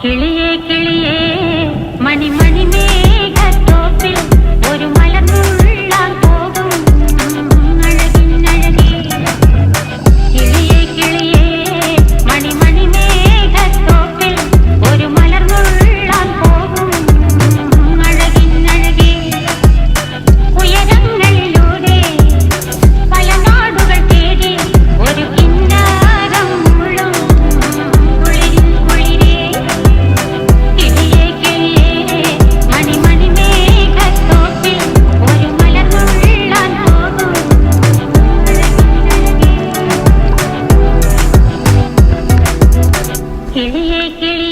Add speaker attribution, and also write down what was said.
Speaker 1: കിളിയേ കിളിയേ മണിമണി മേഘത്തോപ്പിൽ ഒരു മലർന്നുള്ളാൻ പോകും അഴകിനഴകി. കിളിയേ കിളിയേ മണിമണി മേഘത്തോപ്പിൽ ഒരു മലർന്നുള്ളാൻ പോകും അഴകിനഴകി. ഉയരങ്ങളിലൂടെ പല നാടുകൾ തേടി ഒരു കിന്നാരം മുള്ളും കുളിരിൽ കുളിരേ. കിളിയേ കിളിയേ മണിമണി മേഘത്തോപ്പിൽ ഒരു മലർന്നുള്ളാൻ പോകും അഴകിനഴകി. കിളിയേ കിളിയേ